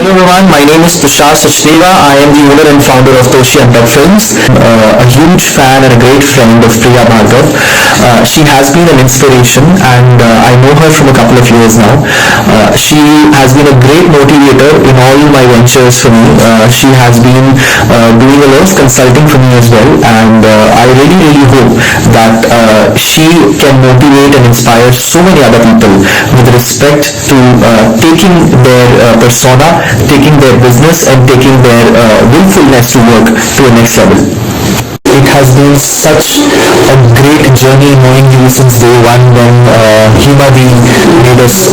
Hello everyone, my name is Tushar Sachdeva. I am the owner and founder of Toshi Untucked Films. A huge fan and a great friend of Priya Bhargav. She has been an inspiration and I know her from a couple of years now. She has been a great motivator in all my ventures for me. She has been doing a lot of consulting for me as well, and I really hope that she can motivate and inspire so many other people with respect to taking their persona, taking their business and taking their willfulness to work to a next level. It has been such a great journey knowing you since day one when Himadi made us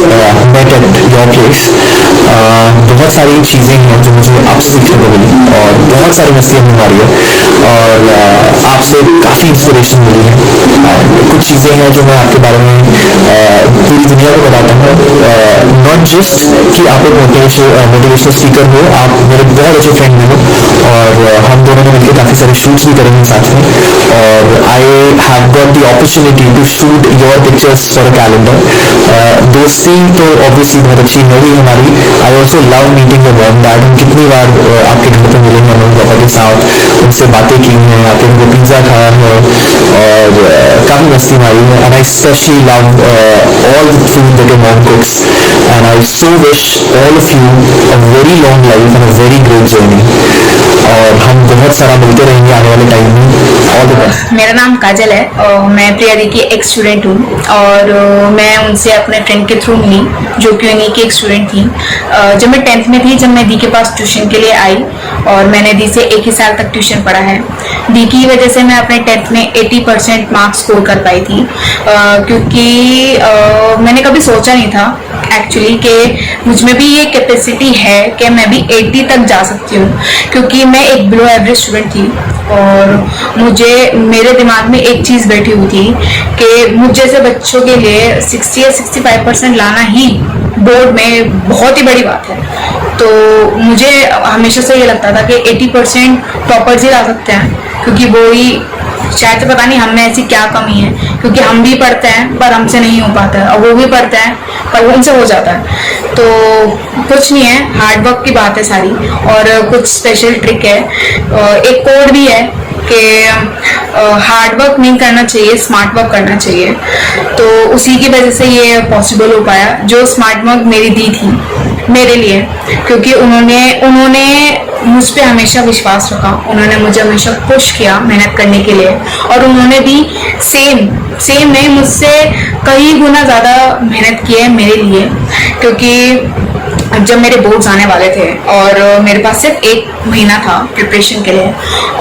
met at your place. बहुत सारी चीज़ें हैं जो मुझे आपसे सीखने को मिली और बहुत सारी मस्तियाँ हमारी है और आपसे काफ़ी इंस्पिरेशन मिली है। कुछ चीज़ें हैं जो मैं आपके बारे में पूरी दुनिया को बताता हूँ। नॉट जस्ट कि आप एक मोटिवेशनल स्पीकर हो, आप मेरे बहुत अच्छे फ्रेंड भी हो और हम दोनों ने मिलकर काफ़ी सारे शूट्स भी करेंगे साथ में और I have got the opportunity to shoot your pictures for a calendar. दोस्ती तो ऑब्वियसली बहुत अच्छी है ही हमारी। I also love meeting your mom dad. हम कितनी बार आपके घर पर मिले हैं मम्मी पापा के साथ, उनसे बातें की हैं, आपके उनको पिज़्ज़ा खाया है और काफ़ी मस्ती मारी है। And I specially love all the food that your mom कुक्स and I so wish all of you a very long life and a very great journey और हम बहुत सारा मिलते रहेंगे आने वाले टाइम में। All the best. मेरा नाम काजल है और मैं प्रिया दी की एक स्टूडेंट हूँ और मैं उनसे अपने फ्रेंड के थ्रू मिली जो कि उन्हीं की एक स्टूडेंट थी। जब मैं 10th में थी, जब मैं दी के पास ट्यूशन के लिए आई और मैंने दी से एक ही साल तक ट्यूशन पढ़ा है। दी की वजह से मैं अपने 10th में 80% मार्क्स स्कोर कर पाई थी क्योंकि मैंने कभी सोचा नहीं था एक्चुअली कि मुझ में भी ये कैपेसिटी है कि मैं भी 80 तक जा सकती हूँ क्योंकि मैं एक बिलो एवरेज स्टूडेंट थी और मुझे मेरे दिमाग में एक चीज़ बैठी हुई थी कि मुझ जैसे बच्चों के लिए 60 या 65% लाना ही बोर्ड में बहुत ही बड़ी बात है। तो मुझे हमेशा से ये लगता था कि 80% टॉपर्स ही ला सकते हैं क्योंकि वो ही शायद पता नहीं हम में ऐसी क्या कमी है क्योंकि हम भी पढ़ते हैं पर हमसे नहीं हो पाता है और वो भी पढ़ते हैं पर वो उनसे हो जाता है। तो कुछ नहीं है, हार्ड वर्क की बात है सारी और कुछ स्पेशल ट्रिक है। एक कोड भी है कि हार्ड वर्क नहीं करना चाहिए, स्मार्ट वर्क करना चाहिए। तो उसी की वजह से ये पॉसिबल हो पाया जो स्मार्ट वर्क मेरी दी थी मेरे लिए क्योंकि उन्होंने मुझ पे हमेशा विश्वास रखा, उन्होंने मुझे हमेशा पुश किया मेहनत करने के लिए और उन्होंने भी सेम नहीं मुझसे कई गुना ज़्यादा मेहनत की है मेरे लिए क्योंकि जब मेरे बोर्ड्स आने वाले थे और मेरे पास सिर्फ 1 महीना था प्रिपरेशन के लिए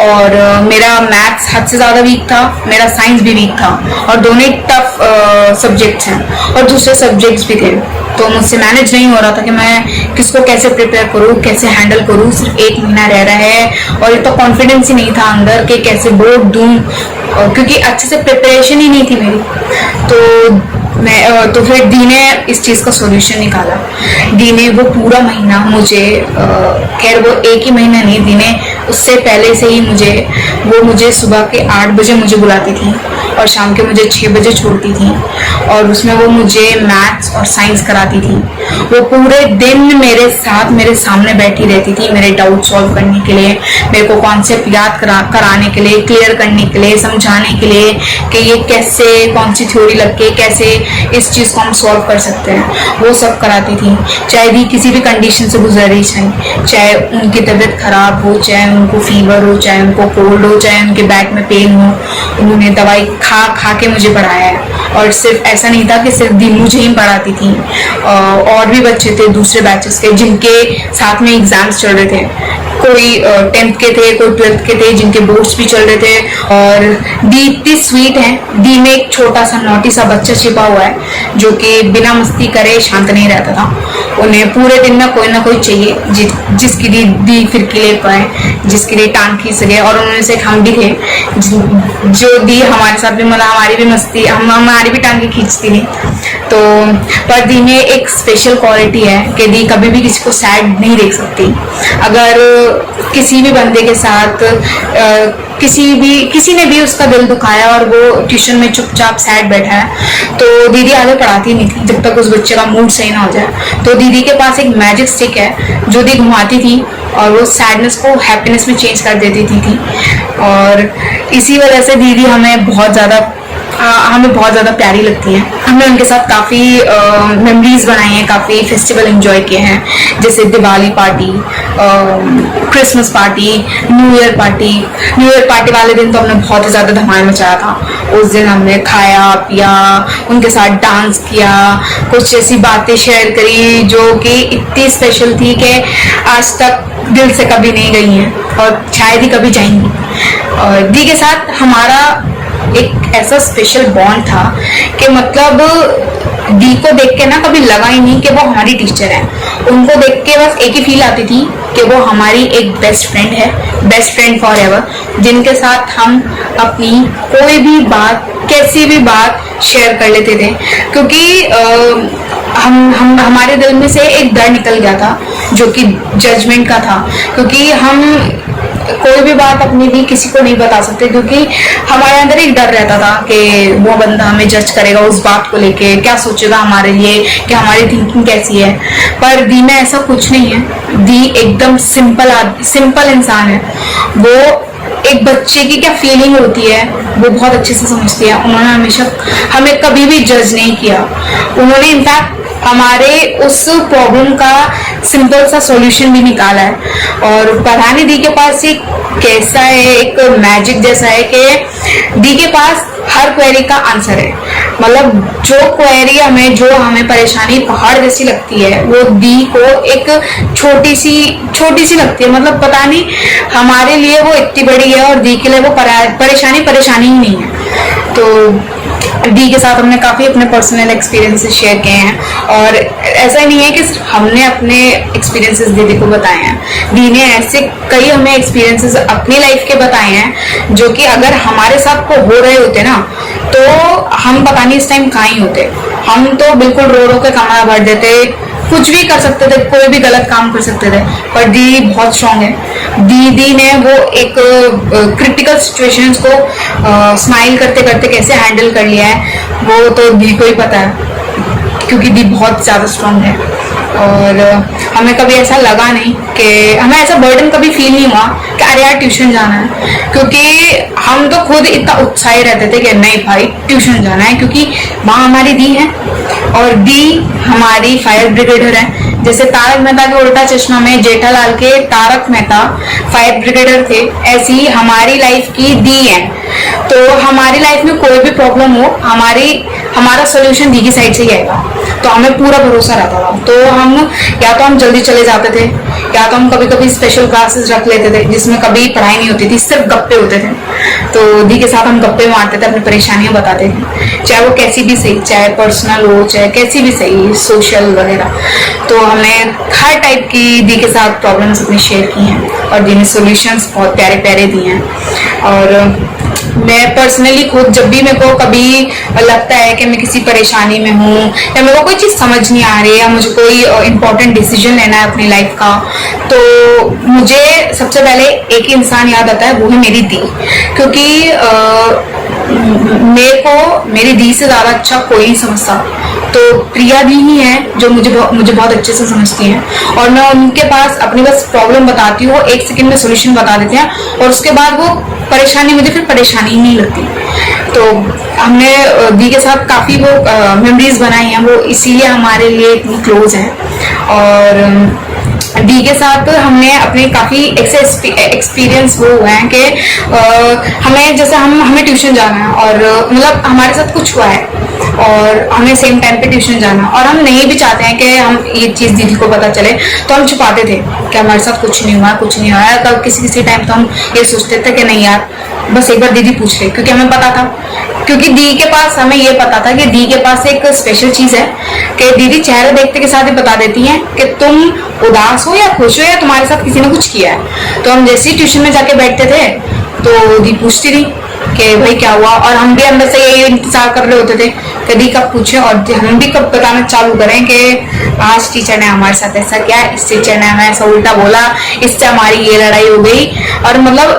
और मेरा मैथ्स हद से ज़्यादा वीक था, मेरा साइंस भी वीक था और दोनों ही टफ सब्जेक्ट्स हैं और दूसरे सब्जेक्ट्स भी थे। तो मुझसे मैनेज नहीं हो रहा था कि मैं किसको कैसे प्रिपेयर करूँ, कैसे हैंडल करूँ। सिर्फ 1 महीना रह रहा है और इतना कॉन्फिडेंस ही नहीं था अंदर कि कैसे बोर्ड दूँ क्योंकि अच्छे से प्रिपरेशन ही नहीं थी मेरी। तो फिर दी ने इस चीज़ का सॉल्यूशन निकाला। दी ने वो पूरा महीना मुझे खैर वो 1 ही महीना नहीं, दी ने उससे पहले से ही मुझे सुबह के 8 बजे मुझे बुलाती थी और शाम के मुझे 6 बजे छोड़ती थी और उसमें वो मुझे मैथ्स और साइंस कराती थी। वो पूरे दिन मेरे साथ मेरे सामने बैठी रहती थी मेरे डाउट सॉल्व करने के लिए, मेरे को कॉन्सेप्ट याद कराने के लिए, क्लियर करने के लिए, समझाने के लिए कि ये कैसे कौन सी थ्योरी लग के कैसे इस चीज़ को हम सॉल्व कर सकते हैं, वो सब कराती थी। चाहे भी किसी भी कंडीशन से गुजर रही चाहे उनकी तबीयत खराब हो, चाहे उनको फीवर हो, चाहे उनको कोल्ड हो, चाहे उनके बैक में पेन हो, उन्होंने दवाई खा के मुझे पढ़ाया है। और सिर्फ ऐसा नहीं था कि सिर्फ दी मुझे ही पढ़ाती थी, और भी बच्चे थे दूसरे बैचेस के जिनके साथ में एग्जाम्स चल रहे थे, कोई 10th के थे, कोई 12th के थे, जिनके बोर्ड्स भी चल रहे थे। और दी इतनी स्वीट है, दी में एक छोटा सा नोटी सा बच्चा छिपा हुआ है जो कि बिना मस्ती करे शांत नहीं रहता था। उन्हें पूरे दिन में कोई ना कोई चाहिए जिसकी दी फिरकी ले पाए, जिसके लिए टांग खींच सके। और उन्होंने से हम भी थे जो दी हमारे साथ भी, मतलब हमारी भी मस्ती, हमारी भी टांगे खींचती थी। तो पर दी में एक स्पेशल क्वालिटी है कि दी कभी भी किसी को सैड नहीं देख सकती। अगर किसी भी बंदे के साथ किसी ने भी उसका दिल दुखाया और वो ट्यूशन में चुपचाप सैड बैठा है तो दीदी आगे पढ़ाती नहीं थी जब तक उस बच्चे का मूड सही ना हो जाए। तो दीदी के पास एक मैजिक स्टिक है जो दी घुमाती थी और वो सैडनेस को हैप्पीनेस में चेंज कर देती थी। और इसी वजह से दीदी हमें बहुत ज़्यादा प्यारी लगती है। हमने उनके साथ काफ़ी मेमोरीज बनाई हैं, काफ़ी फेस्टिवल एंजॉय किए हैं, जैसे Diwali party, Christmas party, new year party वाले दिन तो हमने बहुत ही ज़्यादा धमाल मचाया था। उस दिन हमने खाया पिया, उनके साथ डांस किया, कुछ ऐसी बातें शेयर करी जो कि इतनी स्पेशल थी कि आज तक दिल से कभी नहीं गई हैं और शायद ही कभी जाएंगी। और दी के साथ हमारा एक ऐसा स्पेशल बॉन्ड था कि मतलब दी को देख के ना कभी लगा ही नहीं कि वो हमारी टीचर है। उनको देख के बस एक ही फील आती थी कि वो हमारी एक बेस्ट फ्रेंड है, बेस्ट फ्रेंड फॉर एवर, जिनके साथ हम अपनी कोई भी बात, कैसी भी बात शेयर कर लेते थे। क्योंकि हमारे दिल में से एक डर निकल गया था जो कि जजमेंट का था, क्योंकि हम कोई भी बात अपनी भी किसी को नहीं बता सकते, क्योंकि हमारे अंदर एक डर रहता था कि वो बंदा हमें जज करेगा उस बात को लेके, क्या सोचेगा हमारे लिए, कि हमारी थिंकिंग कैसी है। पर दी में ऐसा कुछ नहीं है। दी एकदम सिंपल इंसान है। वो एक बच्चे की क्या फीलिंग होती है वो बहुत अच्छे से समझती है। उन्होंने हमेशा हमें कभी भी जज नहीं किया। उन्होंने इनफैक्ट हमारे उस प्रॉब्लम का सिंपल सा सॉल्यूशन भी निकाला है। और पढ़ाने दी के पास एक कैसा है, एक मैजिक जैसा है कि दी के पास हर क्वेरी का आंसर है। मतलब जो क्वेरी हमें परेशानी पहाड़ जैसी लगती है वो दी को एक छोटी सी लगती है। मतलब पता नहीं हमारे लिए वो इतनी बड़ी है और दी के लिए वो परेशानी ही नहीं है। तो दी के साथ हमने काफ़ी अपने पर्सनल एक्सपीरियंसेस शेयर किए हैं। और ऐसा नहीं है कि सिर्फ हमने अपने एक्सपीरियंसेस दीदी को बताए हैं, दी ने ऐसे कई हमें एक्सपीरियंसेस अपनी लाइफ के बताए हैं जो कि अगर हमारे साथ को हो रहे होते ना तो हम पता नहीं इस टाइम कहाँ ही होते। हम तो बिल्कुल रो के कमरा भर देते, कुछ भी कर सकते थे, कोई भी गलत काम कर सकते थे। पर दी बहुत स्ट्रांग है। दी ने वो एक क्रिटिकल सिचुएशंस को स्माइल करते करते कैसे हैंडल कर लिया है वो तो दी को ही पता है, क्योंकि दी बहुत ज़्यादा स्ट्रांग है। और हमें कभी ऐसा लगा नहीं कि हमें ऐसा बर्डन कभी फील नहीं हुआ कि अरे यार ट्यूशन जाना है, क्योंकि हम तो खुद इतना उत्साही रहते थे कि नहीं भाई ट्यूशन जाना है, क्योंकि माँ हमारी दी है और दी हमारी फायर ब्रिगेडर है। जैसे तारक मेहता के उल्टा चश्मा में जेठालाल के तारक मेहता फायर ब्रिगेडर थे, ऐसी ही हमारी लाइफ की दी है। तो हमारी लाइफ में कोई भी प्रॉब्लम हो हमारा सोल्यूशन दी की साइड से ही आएगा, तो हमें पूरा भरोसा रहता था। तो हम जल्दी चले जाते थे या तो हम कभी कभी स्पेशल क्लासेस रख लेते थे जिसमें कभी पढ़ाई नहीं होती थी, सिर्फ गप्पे होते थे। तो दी के साथ हम गप्पे मारते थे, अपनी परेशानियां बताते थे, चाहे वो कैसी भी सही, चाहे पर्सनल हो चाहे कैसी भी सही, सोशल वगैरह। तो हमने हर टाइप की दी के साथ प्रॉब्लम्स अपनी शेयर की हैं और दी ने सोल्यूशंस बहुत प्यारे प्यारे दिए हैं। और मैं पर्सनली खुद जब भी मेरे को कभी लगता है कि मैं किसी परेशानी में हूँ या मेरे को कोई चीज़ समझ नहीं आ रही या मुझे कोई इम्पोर्टेंट डिसीजन लेना है अपनी लाइफ का, तो मुझे सबसे पहले एक ही इंसान याद आता है, वो है मेरी दी। क्योंकि मेरे को मेरी दी से ज़्यादा अच्छा कोई नहीं समझता। तो प्रिया दी ही है जो मुझे बहुत अच्छे से समझती हैं और मैं उनके पास अपनी बस प्रॉब्लम बताती हूँ, 1 सेकंड में सोल्यूशन बता देते हैं और उसके बाद वो परेशानी मुझे फिर परेशानी ही नहीं लगती। तो हमने दी के साथ काफ़ी वो मेमोरीज बनाई हैं, वो इसीलिए हमारे लिए इतनी क्लोज हैं। और डी के साथ हमने अपने काफ़ी एक्सपीरियंस वो हुए हैं कि हमें ट्यूशन जाना है और मतलब हमारे साथ कुछ हुआ है और हमें सेम टाइम पे ट्यूशन जाना और हम नहीं भी चाहते हैं कि हम ये चीज़ दीदी को पता चले, तो हम छुपाते थे कि हमारे साथ कुछ नहीं हुआ। कब किसी टाइम तो हम ये सोचते थे कि नहीं यार बस एक बार दीदी पूछ ले, क्योंकि हमें पता था, क्योंकि दी के पास हमें ये पता था कि दी के पास एक स्पेशल चीज़ है कि दीदी चेहरे देखते के साथ ही बता देती हैं कि तुम उदास हो या खुश हो या तुम्हारे साथ किसी ने कुछ किया है। तो हम जैसे ही ट्यूशन में जाके बैठते थे तो दी पूछती थी कि भाई क्या हुआ, और हम भी अंदर से यही इंतजार कर रहे होते थे कभी कब पूछे और हम भी कब बताना चालू करें कि आज टीचर ने हमारे साथ ऐसा किया, इस टीचर ने हमें ऐसा उल्टा बोला, इससे हमारी ये लड़ाई हो गई। और मतलब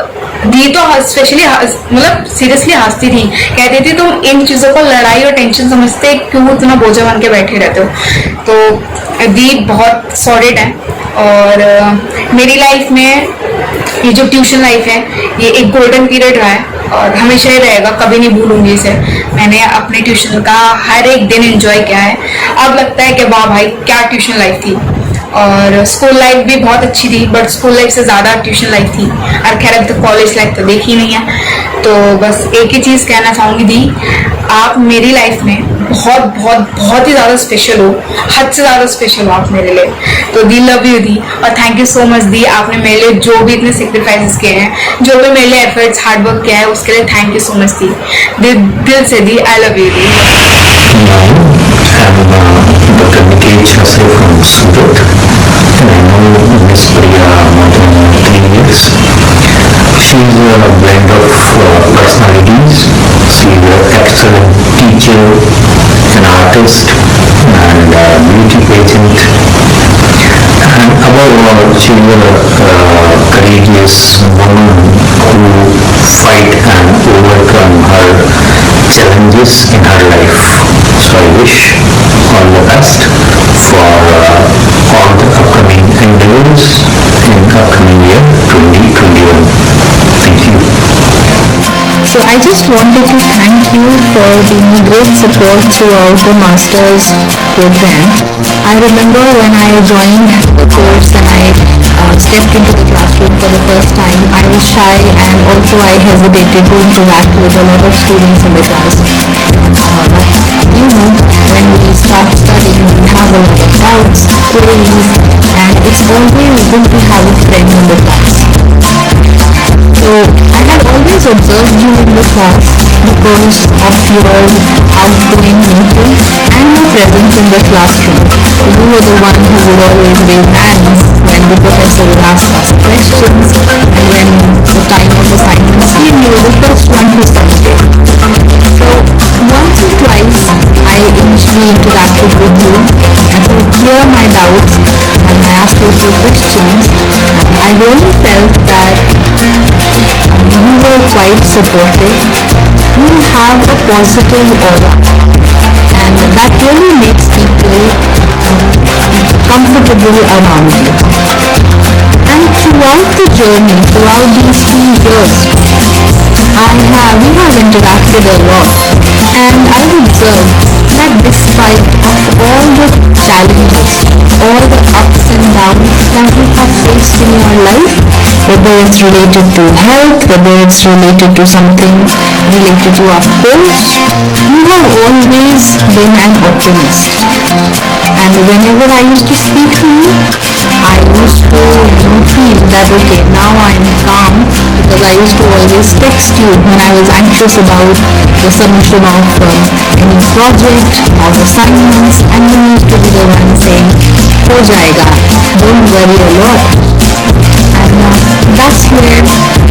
दी तो स्पेशली मतलब सीरियसली हंसती थी, कहती थी तुम इन चीजों को लड़ाई और टेंशन समझते क्यों इतना बोझा बन के बैठे रहते हो। तो दी बहुत सॉलिड है। और मेरी लाइफ में ये जो ट्यूशन लाइफ है ये एक गोल्डन पीरियड रहा है और हमेशा ही रहेगा, कभी नहीं भूलूंगी इसे। मैंने अपने ट्यूशन का हर एक दिन एंजॉय किया है। अब लगता है कि वाह भाई क्या ट्यूशन लाइफ थी। और स्कूल लाइफ भी बहुत अच्छी थी, बट स्कूल लाइफ से ज़्यादा ट्यूशन लाइफ थी। और खैर अब तो कॉलेज लाइफ तो देखी नहीं है। तो बस एक ही चीज़ कहना चाहूँगी दी, आप मेरी लाइफ में बहुत बहुत बहुत ही ज़्यादा स्पेशल हो, हद से ज़्यादा स्पेशल हो आप मेरे लिए। तो दी लव यू दी, और थैंक यू सो मच दी, आपने मेरे लिए जो भी इतने सेक्रीफाइसेस किए हैं, जो भी मेरे लिए एफर्ट्स हार्डवर्क किया है उसके लिए थैंक यू सो मच दी। दिल से दी, आई लव यू दी। Dr. Nikesh Hase from Surat, and I know Miss Priya more than 3 years. She's a blend of personalities. She's an excellent teacher, an artist, and a beauty pageant. And above all, she's a courageous woman who fight and overcome her challenges in her life. So I wish all the best for all the upcoming endeavors in upcoming year 2021. Thank you. So I just wanted to thank you for being great support throughout the master's program. I remember when I joined the course and I stepped into the classroom for the first time, I was shy and also I hesitated to interact with a lot of students in the class. But you know, when we start studying, we have a lot of doubts, queries, and it's always good to have a friend in the class. So I had always observed you in the class because of your outgoing nature and your presence in the classroom. You were the one who would always raise hands when the professor would ask us questions, and when the time of assignments came, you were the first one to submit it. So once or twice I initially interacted with you and to clear my doubts, and I asked you a few questions. I really felt that you were quite supportive. You have a positive aura, and that really makes people comfortable around you. And throughout the journey, throughout these 2 years, we have interacted a lot, and I've observed that despite of all the challenges, all the ups and downs that you have faced in your life, whether it's related to health, whether it's related to something related to our course, you have always been an optimist. And whenever I used to speak to you, I used to feel that okay, now I'm calm, because I used to always text you when I was anxious about the submission of any project or assignments, and you used to be the one saying, "Ho jayega, don't worry a lot." And that's where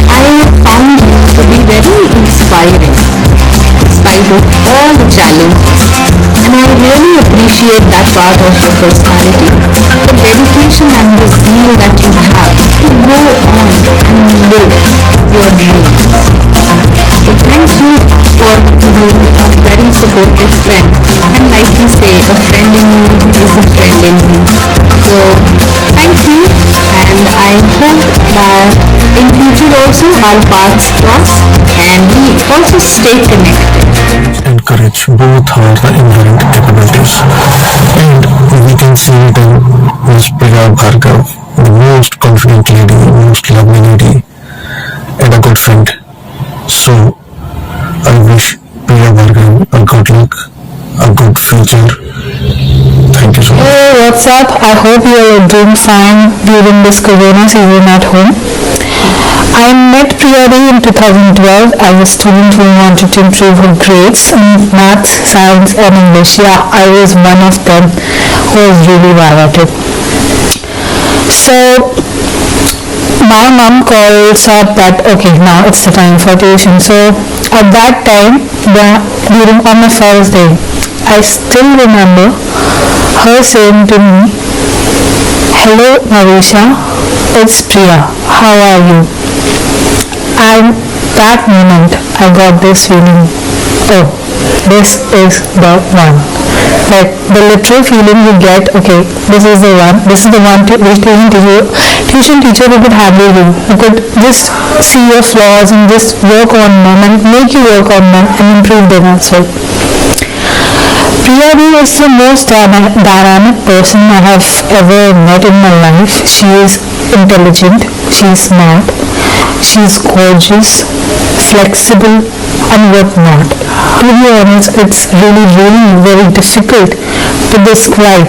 I found you to be very inspiring, despite of all the challenges. And I really appreciate that part of your personality, the dedication and the zeal that you have to go on and live your dreams. So thank you for being a very supportive friend. And like you say, a friend in you is a friend in me. So thank you, and I hope that in future also our paths cross and we also stay connected. Encourage both our inherent capabilities, and we can see it in Ms. Priya Bhargav, the most confident lady, most lovely lady, and a good friend. So I wish Priya Bhargav a good luck, a good future. Thank you so much. Hey, what's up? I hope you are doing fine during this corona season at home. I met Priyadi in 2012 as a student who wanted to improve her grades in math, science and English. Yeah, I was one of them who was really bad at it. So my mom calls up that okay, now it's the time for tuition. So at that time, during on my first day, I still remember her saying to me, "Hello Navisha, it's Priya, how are you?" And that moment I got this feeling, oh, this is the one. Like the literal feeling you get, okay, this is the one tuition teacher who could handle you, who could just see your flaws and just work on them and make you work on them and improve them as well. Priya is the most dynamic person I have ever met in my life. She is intelligent, she is smart, she is gorgeous, flexible and whatnot. To be honest, it's really very difficult to describe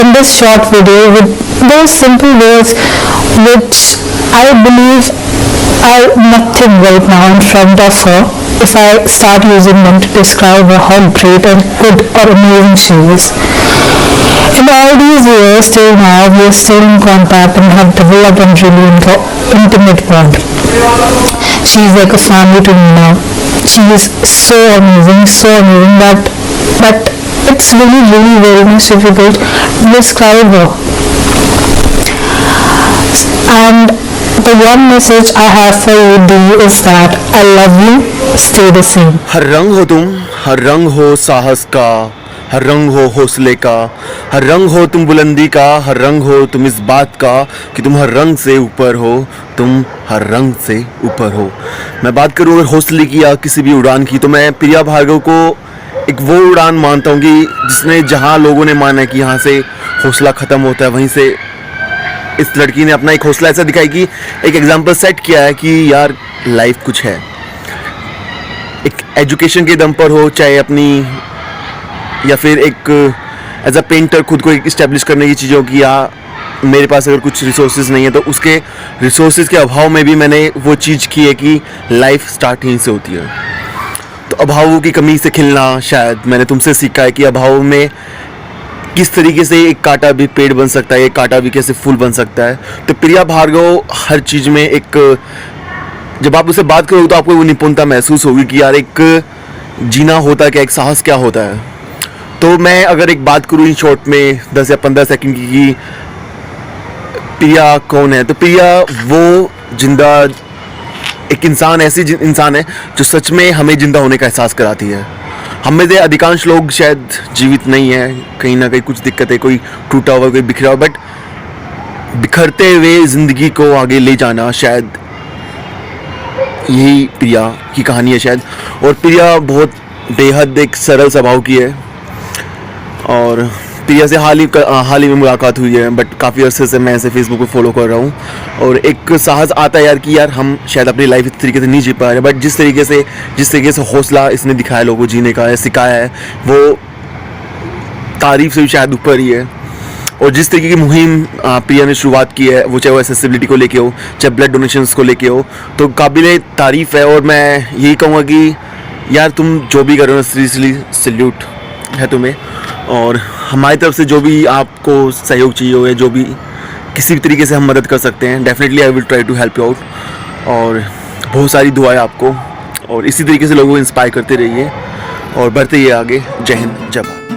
in this short video with those simple words which I believe are nothing right now in front of her if I start using them to describe her how great and good or amazing she is. In all these years till now, we are still in contact and have developed a really intimate bond. She is like a family to me now. She is so amazing that it's really very much difficult to describe her. And the one message I have for you, Dee, is that I love you, stay the same. हर रंग हो तुम, हर रंग हो साहस का, हर रंग हो हौसले का, हर रंग हो तुम बुलंदी का, हर रंग हो तुम इस बात का कि तुम हर रंग से ऊपर हो, तुम हर रंग से ऊपर हो। मैं बात करूँ अगर हौसले की या किसी भी उड़ान की, तो मैं प्रिया भार्गव को एक वो उड़ान मानता हूँ कि जिसने जहाँ लोगों ने माना है कि यहाँ से हौसला ख़त्म होता है, वहीं से इस लड़की ने अपना एक हौसला ऐसा दिखाई कि एक एग्जाम्पल सेट किया है कि यार लाइफ कुछ है। एक एजुकेशन के दम पर हो, चाहे अपनी या फिर एक एज अ पेंटर खुद को एक इस्टेब्लिश करने की चीज़ों की, या मेरे पास अगर कुछ रिसोर्सेज नहीं है तो उसके रिसोर्सेज के अभाव में भी मैंने वो चीज़ की है कि लाइफ स्टार्ट यहीं से होती है। तो अभावों की कमी से खिलना शायद मैंने तुमसे सीखा है कि अभाव में किस तरीके से एक कांटा भी पेड़ बन सकता है, एक कांटा भी कैसे फूल बन सकता है। तो प्रिया भार्गव हर चीज़ में एक, जब आप उससे बात करोगे तो आपको वो निपुणता महसूस होगी कि यार एक जीना होता क्या, एक साहस क्या होता है। तो मैं अगर एक बात करूँ इन शॉर्ट में 10 या 15 सेकंड की कि प्रिया कौन है, तो प्रिया वो जिंदा एक इंसान, ऐसी इंसान है जो सच में हमें जिंदा होने का एहसास कराती है। हम में से अधिकांश लोग शायद जीवित नहीं है, कहीं ना कहीं कुछ दिक्कत है, कोई टूटा हुआ, कोई बिखरा हुआ, बट बिखरते हुए ज़िंदगी को आगे ले जाना शायद यही प्रिया की कहानी है शायद। और प्रिया बहुत बेहद एक सरल स्वभाव की है और प्रिया से हाल ही में मुलाकात हुई है, बट काफ़ी अरसे से मैं ऐसे फेसबुक पे फॉलो कर रहा हूँ और एक साहस आता है यार कि यार हम शायद अपनी लाइफ इस तरीके से नहीं जी पा रहे, बट जिस तरीके से हौसला इसने दिखाया लोगों को जीने का, सिखाया है, वो तारीफ से भी शायद ऊपर ही है। और जिस तरीके की मुहिम प्रिया ने शुरुआत की है, वो चाहे वो एक्सेसिबिलिटी को लेके हो, चाहे ब्लड डोनेशंस को लेके हो, तो काबिल तारीफ़ है। और मैं यही कहूँगा कि यार तुम जो भी कर रहे हो सीरियसली सल्यूट है तुम्हें, और हमारी तरफ से जो भी आपको सहयोग चाहिए हो या जो भी किसी भी तरीके से हम मदद कर सकते हैं, definitely I will try to help you out. और बहुत सारी दुआएं आपको, और इसी तरीके से लोगों को इंस्पायर करते रहिए और बढ़ते रहिए आगे। जय हिंद, जय भारत।